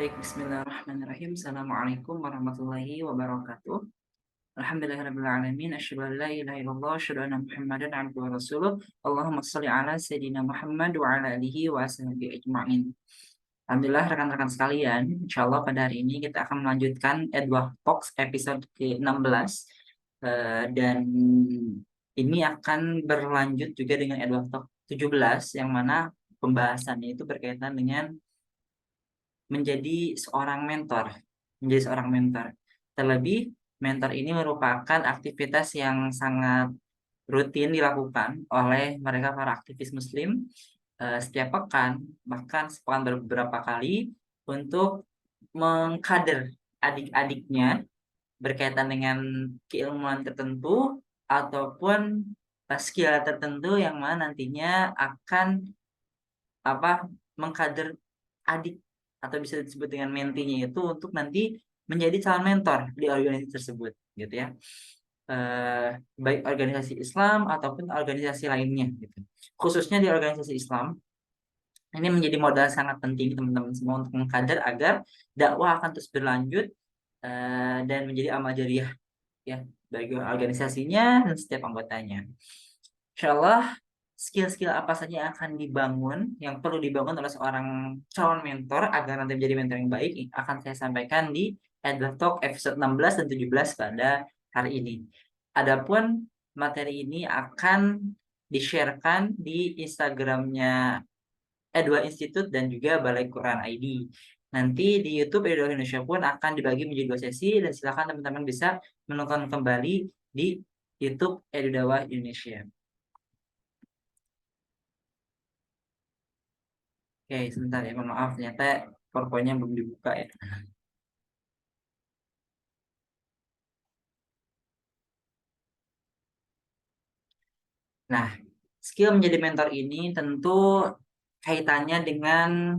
Baik, bismillahirrahmanirrahim. Assalamualaikum warahmatullahi wabarakatuh. Alhamdulillahirrahmanirrahim. Asyhadu an la ilaha illallah, asyhadu anna Muhammadan abduhu wa rasuluh. Allahumma shalli ala Sayyidina Muhammad wa ala alihi wa sahbihi ajma'in. Alhamdulillah rekan-rekan sekalian, insyaallah pada hari ini kita akan melanjutkan Edward Talks episode ke-16. Dan ini akan berlanjut juga dengan Edward Talk 17 yang mana pembahasannya itu berkaitan dengan menjadi seorang mentor, menjadi seorang mentor. Terlebih, mentor ini merupakan aktivitas yang sangat rutin dilakukan oleh mereka para aktivis Muslim setiap pekan, bahkan sepekan beberapa kali untuk mengkader adik-adiknya berkaitan dengan keilmuan tertentu ataupun skill tertentu yang mana nantinya akan mengkader adik atau bisa disebut dengan mentinya itu untuk nanti menjadi calon mentor di organisasi tersebut gitu ya. Baik organisasi Islam ataupun organisasi lainnya gitu. Khususnya di organisasi Islam ini menjadi modal sangat penting teman-teman semua untuk mengkader agar dakwah akan terus berlanjut dan menjadi amal jariah ya bagi organisasinya dan setiap anggotanya. Insyaallah skill-skill apa saja yang akan dibangun, yang perlu dibangun oleh seorang calon mentor agar nanti menjadi mentor yang baik akan saya sampaikan di Edward Talk episode 16 dan 17 pada hari ini. Adapun materi ini akan di-sharekan di Instagramnya Edward Institute dan juga Balai Quran ID. Nanti di YouTube Edward Indonesia pun akan dibagi menjadi 2 sesi dan silakan teman-teman bisa menonton kembali di YouTube Edward Indonesia. Oke, sebentar ya, mohon maaf ternyata PowerPoint-nya belum dibuka ya. Nah, skill menjadi mentor ini tentu kaitannya dengan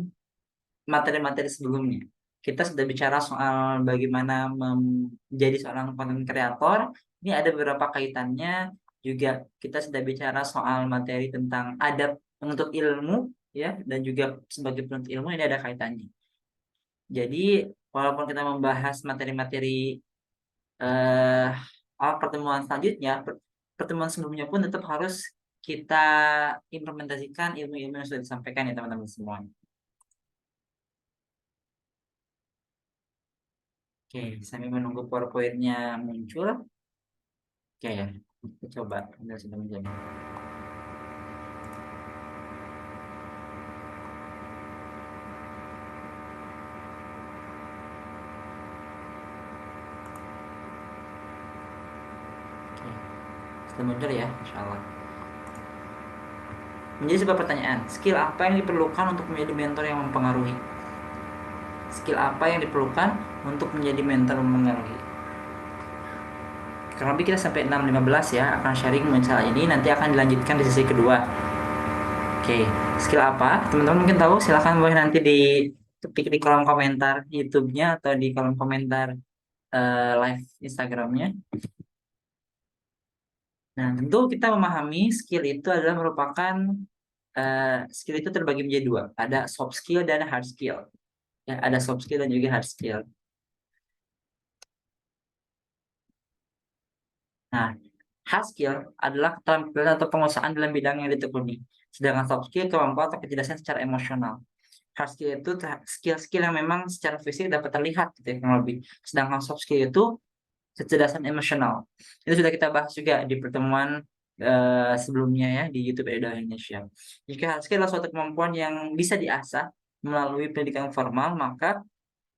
materi-materi sebelumnya. Kita sudah bicara soal bagaimana menjadi seorang content creator. Ini ada beberapa kaitannya. Juga kita sudah bicara soal materi tentang adab menuntut ilmu, ya, dan juga sebagai penuntut ilmu ini ada kaitannya. Jadi, walaupun kita membahas materi-materi eh pertemuan selanjutnya, pertemuan sebelumnya pun tetap harus kita implementasikan ilmu-ilmu yang sudah disampaikan ya teman-teman semua. Oke, sambil menunggu PowerPoint-nya muncul. Oke ya, kita coba. Anda sudah menjadi. Oke, sudah muncul ya, insya Allah. Menjadi sebuah pertanyaan, skill apa yang diperlukan untuk menjadi mentor yang mempengaruhi? Skill apa yang diperlukan untuk menjadi mentor yang mempengaruhi? Kurang lebih kita sampai 6.15 ya, akan sharing masalah ini, nanti akan dilanjutkan di sesi kedua. Oke, skill apa? Teman-teman mungkin tahu, silahkan boleh nanti ketik di kolom komentar YouTube-nya atau di kolom komentar live Instagram-nya. Nah, tentu kita memahami skill itu adalah merupakan skill itu terbagi menjadi 2. Ada soft skill dan hard skill. Ya, ada soft skill dan juga hard skill. Nah, hard skill adalah keterampilan atau penguasaan dalam bidang yang ditekuni. Sedangkan soft skill kemampuan atau kejelasan secara emosional. Hard skill itu skill-skill yang memang secara fisik dapat terlihat gitu ya, kurang lebih. Sedangkan soft skill itu kecerdasan emosional. Itu sudah kita bahas juga di pertemuan sebelumnya ya di YouTube Eda Indonesia. Jika hard skill adalah suatu kemampuan yang bisa diasah melalui pendidikan formal, maka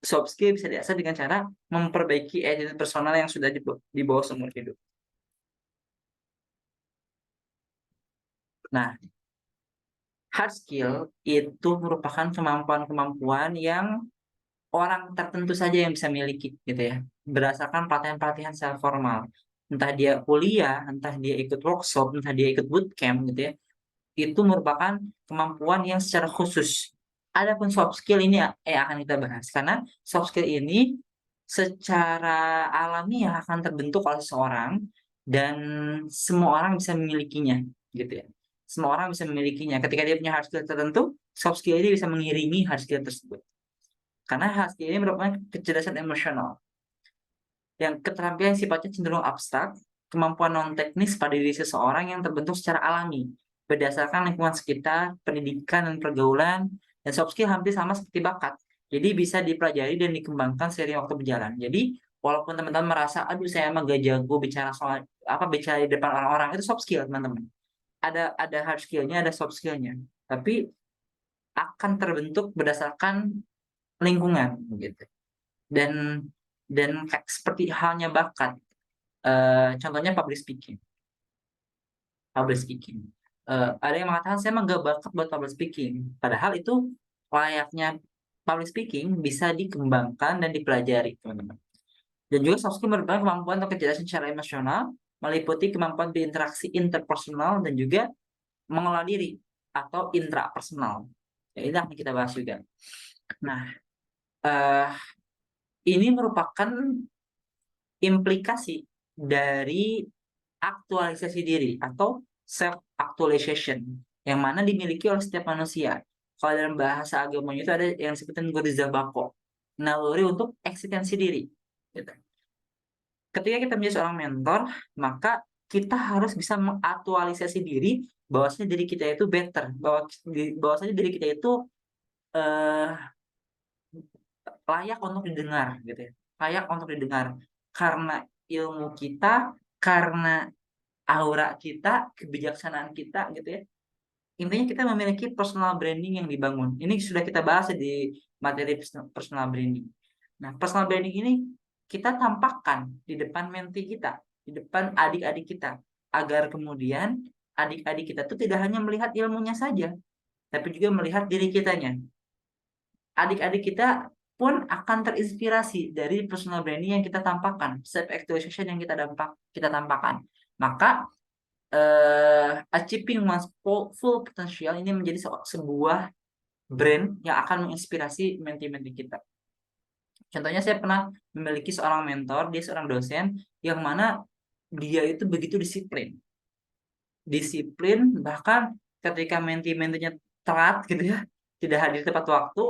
soft skill bisa diasah dengan cara memperbaiki attitude personal yang sudah dibawa seumur hidup. Nah, hard skill itu merupakan kemampuan-kemampuan yang orang tertentu saja yang bisa miliki gitu ya, berdasarkan pelatihan-pelatihan secara formal. Entah dia kuliah, entah dia ikut workshop, entah dia ikut bootcamp gitu ya. Itu merupakan kemampuan yang secara khusus. Adapun soft skill ini akan kita bahas karena soft skill ini secara alami akan terbentuk oleh seseorang dan semua orang bisa memilikinya gitu ya. Semua orang bisa memilikinya. Ketika dia punya hard skill tertentu, soft skill ini bisa mengiringi hard skill tersebut. Karena hard skill ini merupakan kecerdasan emosional yang keterampilan sifatnya cenderung abstrak, kemampuan non teknis pada diri seseorang yang terbentuk secara alami berdasarkan lingkungan sekitar, pendidikan dan pergaulan, dan soft skill hampir sama seperti bakat. Jadi bisa dipelajari dan dikembangkan seiring waktu berjalan. Jadi walaupun teman-teman merasa, aduh saya emang gak jago bicara soal bicara di depan orang-orang, itu soft skill teman-teman. Ada hard skill-nya, ada soft skill-nya. Tapi akan terbentuk berdasarkan lingkungan gitu. Dan seperti halnya bakat. Contohnya public speaking. Ada yang mengatakan saya emang gak bakat buat public speaking. Padahal itu layaknya public speaking bisa dikembangkan dan dipelajari, teman-teman. Dan juga soft skill merupakan kemampuan atau kecerdasan secara emosional, meliputi kemampuan berinteraksi interpersonal dan juga mengelola diri atau intrapersonal. Ya, ini akan kita bahas juga. Nah, ini merupakan implikasi dari aktualisasi diri atau self actualization yang mana dimiliki oleh setiap manusia. Kalau dalam bahasa agamanya itu ada yang disebutkan goriza bako, naluri untuk eksistensi diri. Gitu. Ketika kita menjadi seorang mentor, maka kita harus bisa mengaktualisasi diri bahwasanya diri kita itu better, bahwasanya diri kita itu eh, layak untuk didengar, gitu ya. Layak untuk didengar karena ilmu kita, karena aura kita, kebijaksanaan kita, gitu ya. Intinya kita memiliki personal branding yang dibangun. Ini sudah kita bahas di materi personal branding. Nah, personal branding ini kita tampakkan di depan menti kita, di depan adik-adik kita, agar kemudian adik-adik kita itu tidak hanya melihat ilmunya saja, tapi juga melihat diri kitanya. Adik-adik kita pun akan terinspirasi dari personal branding yang kita tampakkan, self actualization yang kita tampakkan. Maka achieving one's full potential ini menjadi sebuah brand yang akan menginspirasi menti-menti kita. Contohnya saya pernah memiliki seorang mentor, dia seorang dosen yang mana dia itu begitu disiplin. Disiplin bahkan ketika menti-mentinya telat gitu ya, tidak hadir tepat waktu,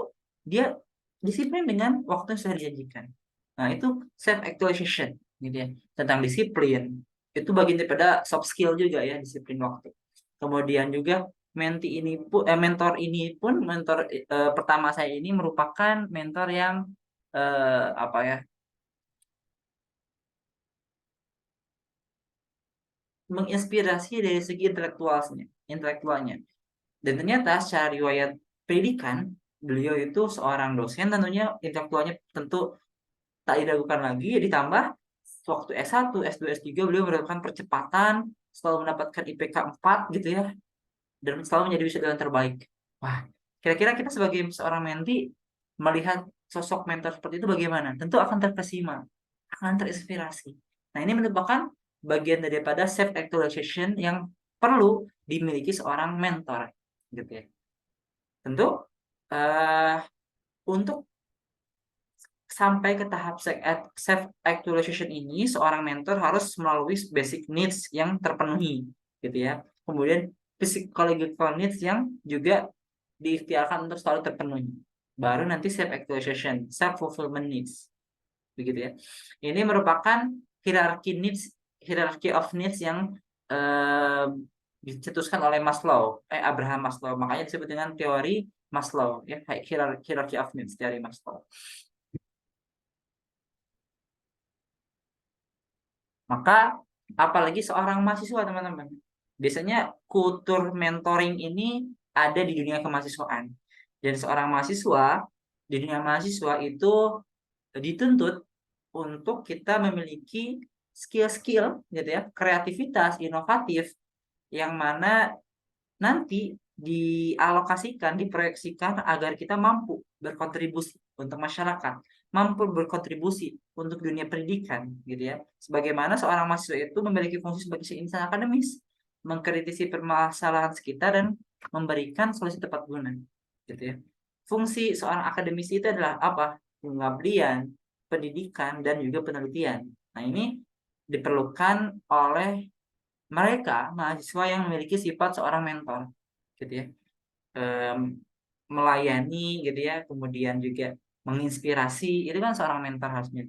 dia disiplin dengan waktu yang sudah dijanjikan. Nah, itu self actualization gitu ya, tentang disiplin. Itu bagian daripada soft skill juga ya, disiplin waktu. Kemudian juga mentor pertama saya ini merupakan mentor yang menginspirasi dari segi intelektualnya. Dan ternyata secara riwayat pendidikan, beliau itu seorang dosen, tentunya intelektualnya tentu tak diragukan lagi, ditambah waktu S1, S2, S3 beliau mendapatkan percepatan, selalu mendapatkan IPK 4 gitu ya, dan selalu menjadi wisudawan terbaik. Wah, kira-kira kita sebagai seorang menti melihat sosok mentor seperti itu bagaimana? Tentu akan terkesima, akan terinspirasi. Nah, ini merupakan bagian daripada self actualization yang perlu dimiliki seorang mentor, gitu ya. Tentu uh, untuk sampai ke tahap self actualization ini, seorang mentor harus melalui basic needs yang terpenuhi, gitu ya. Kemudian psychological needs yang juga diikhtiarkan untuk selalu terpenuhi. Baru nanti self actualization, self fulfillment needs, begitu ya. Ini merupakan hierarchy of needs yang eh, dicetuskan oleh Abraham Maslow. Makanya disebut dengan teori Maslow, ya, hierarchy of needs, teori Maslow. Maka apalagi seorang mahasiswa, teman-teman. Biasanya kultur mentoring ini ada di dunia kemahasiswaan. Dan seorang mahasiswa di dunia mahasiswa itu dituntut untuk kita memiliki skill-skill gitu ya, kreativitas, inovatif yang mana nanti dialokasikan, diproyeksikan agar kita mampu berkontribusi untuk masyarakat, mampu berkontribusi untuk dunia pendidikan, gitu ya. Sebagaimana seorang mahasiswa itu memiliki fungsi sebagai insan akademis, mengkritisi permasalahan sekitar dan memberikan solusi tepat guna, gitu ya. Fungsi seorang akademisi itu adalah apa? Pengabdian, pendidikan, dan juga penelitian. Nah, ini diperlukan oleh mereka mahasiswa yang memiliki sifat seorang mentor, gitu ya. Melayani gitu ya, kemudian juga menginspirasi, itu kan seorang mentor harusnya.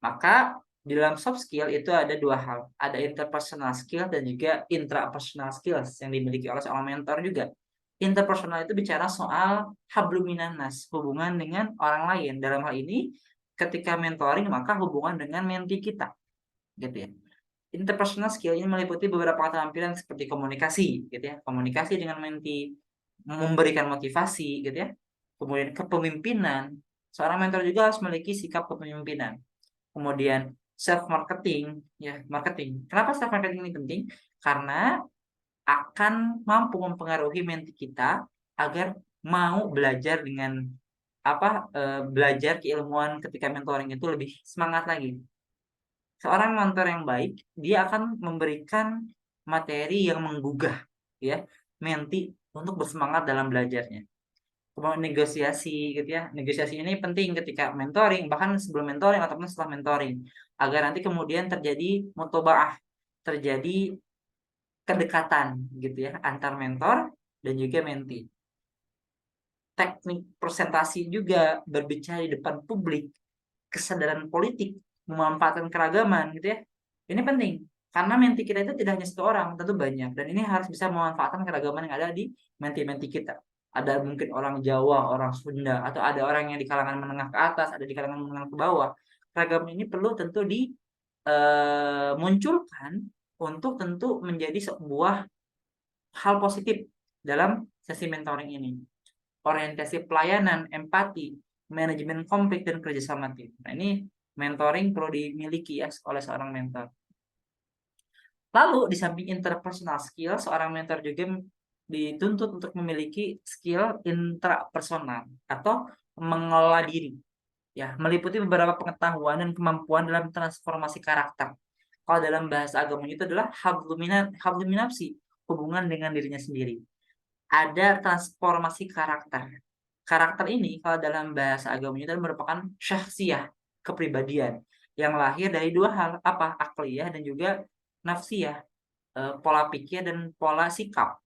Maka di dalam soft skill itu ada dua hal, ada interpersonal skill dan juga intrapersonal skills yang dimiliki oleh seorang mentor juga. Interpersonal itu bicara soal habluminanas, hubungan dengan orang lain. Dalam hal ini, ketika mentoring maka hubungan dengan menti kita, gitu ya. Interpersonal skill ini meliputi beberapa keterampilan seperti komunikasi, gitu ya, komunikasi dengan menti, memberikan motivasi, gitu ya. Kemudian kepemimpinan, seorang mentor juga harus memiliki sikap kepemimpinan. Kemudian self marketing, ya marketing. Kenapa self marketing ini penting? Karena akan mampu mempengaruhi menti kita agar mau belajar dengan belajar keilmuan ketika mentoring itu lebih semangat lagi. Seorang mentor yang baik, dia akan memberikan materi yang menggugah ya menti untuk bersemangat dalam belajarnya. Kemudian negosiasi gitu ya. Negosiasi ini penting ketika mentoring, bahkan sebelum mentoring ataupun setelah mentoring, agar nanti kemudian terjadi mutobaah, terjadi kedekatan gitu ya antar mentor dan juga menti. Teknik presentasi juga, berbicara di depan publik, kesadaran politik, memanfaatkan keragaman gitu ya. Ini penting karena menti kita itu tidak hanya satu orang, tentu banyak, dan ini harus bisa memanfaatkan keragaman yang ada di menti-menti kita. Ada mungkin orang Jawa, orang Sunda, atau ada orang yang di kalangan menengah ke atas, ada di kalangan menengah ke bawah. Keragaman ini perlu tentu dimunculkan untuk tentu menjadi sebuah hal positif dalam sesi mentoring ini. Orientasi pelayanan, empati, manajemen konflik, dan kerjasama tim. Nah, ini mentoring perlu dimiliki ya oleh seorang mentor. Lalu di samping interpersonal skill, seorang mentor juga dituntut untuk memiliki skill intrapersonal atau mengelola diri. Ya, meliputi beberapa pengetahuan dan kemampuan dalam transformasi karakter. Kalau dalam bahasa agama itu adalah habluminafsi, hubungan dengan dirinya sendiri. Ada transformasi karakter. Karakter ini kalau dalam bahasa agama itu merupakan syahsiyah, kepribadian yang lahir dari dua hal, apa? Akliyah dan juga nafsiyah, pola pikir dan pola sikap.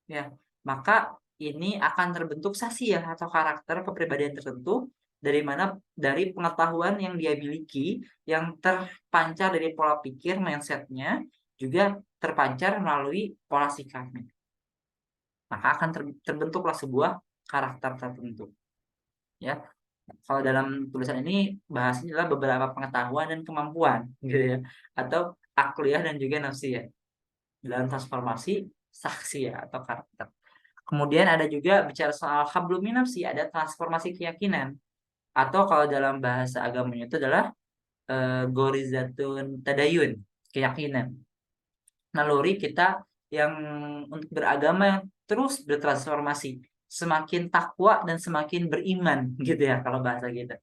Ya, maka ini akan terbentuk sasiyah atau karakter kepribadian tertentu dari pengetahuan yang dia miliki, yang terpancar dari pola pikir mindsetnya, juga terpancar melalui pola sikapnya. Maka akan terbentuklah sebuah karakter tertentu. Ya, kalau dalam tulisan ini bahasanya adalah beberapa pengetahuan dan kemampuan, gitu ya, atau akliyah dan juga nafsiyah dalam transformasi saksiyah atau karakter. Kemudian ada juga bicara soal hablum minafsi, ada transformasi keyakinan, atau kalau dalam bahasa agamanya itu adalah gorizatun tadayun, keyakinan. Naluri kita yang untuk beragama yang terus bertransformasi, semakin takwa dan semakin beriman, gitu ya kalau bahasa kita.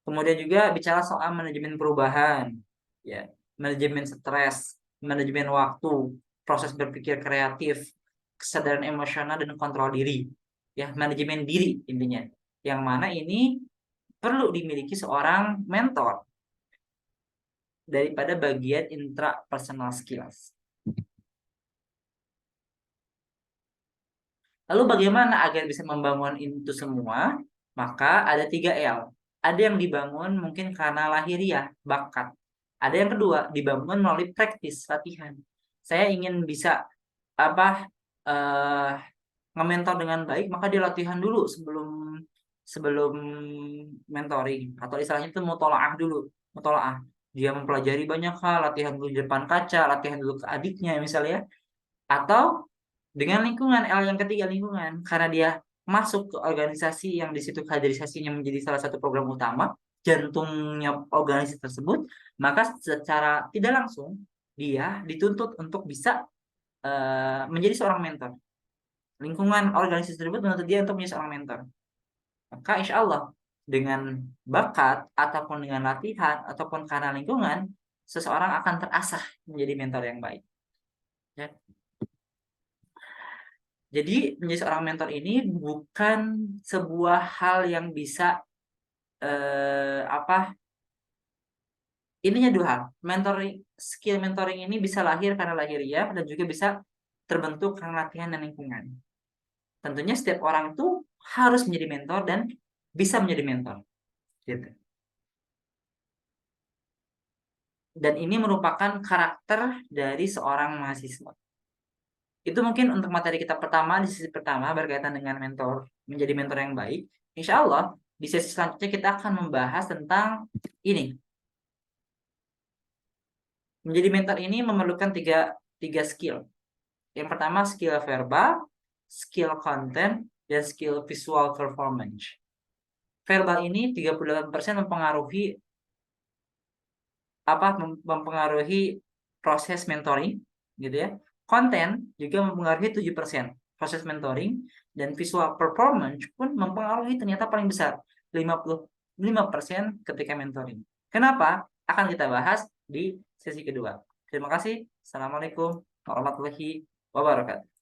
Kemudian juga bicara soal manajemen perubahan, ya, manajemen stres, manajemen waktu, proses berpikir kreatif, kesadaran emosional dan kontrol diri, ya, manajemen diri intinya. Yang mana ini perlu dimiliki seorang mentor daripada bagian intrapersonal skills. Lalu bagaimana agar bisa membangun itu semua? Maka ada 3 L. Ada yang dibangun mungkin karena lahiriah, bakat. Ada yang kedua, dibangun melalui praktis, latihan. Saya ingin bisa apa eh nge-mentor dengan baik, maka dia latihan dulu sebelum sebelum mentoring, atau istilahnya itu mutolaah dulu. Mutolaah. Dia mempelajari banyak hal, latihan dulu di depan kaca, latihan dulu ke adiknya misalnya, atau dengan lingkungan. L yang ketiga, lingkungan, karena dia masuk ke organisasi yang di situ kaderisasinya menjadi salah satu program utama, jantungnya organisasi tersebut, maka secara tidak langsung dia dituntut untuk bisa menjadi seorang mentor. Lingkungan organisasi tersebut menuntut dia untuk menjadi seorang mentor. Maka insya Allah dengan bakat ataupun dengan latihan ataupun karena lingkungan, seseorang akan terasah menjadi mentor yang baik. Ya. Jadi menjadi seorang mentor ini bukan sebuah hal yang bisa intinya dua hal. Skill mentoring ini bisa lahir karena lahiriah dan juga bisa terbentuk karena latihan dan lingkungan. Tentunya setiap orang itu harus menjadi mentor dan bisa menjadi mentor gitu. Dan ini merupakan karakter dari seorang mahasiswa. Itu mungkin untuk materi kita pertama, di sesi pertama berkaitan dengan mentor, menjadi mentor yang baik. Insya Allah di sesi selanjutnya kita akan membahas tentang ini. Menjadi mentor ini memerlukan tiga skill. Yang pertama skill verbal, skill content, dan skill visual performance. Verbal ini 38% mempengaruhi proses mentoring gitu ya. Konten juga mempengaruhi 7% proses mentoring, dan visual performance pun mempengaruhi ternyata paling besar 55% ketika mentoring. Kenapa? Akan kita bahas di sesi kedua. Terima kasih. Assalamualaikum warahmatullahi wabarakatuh.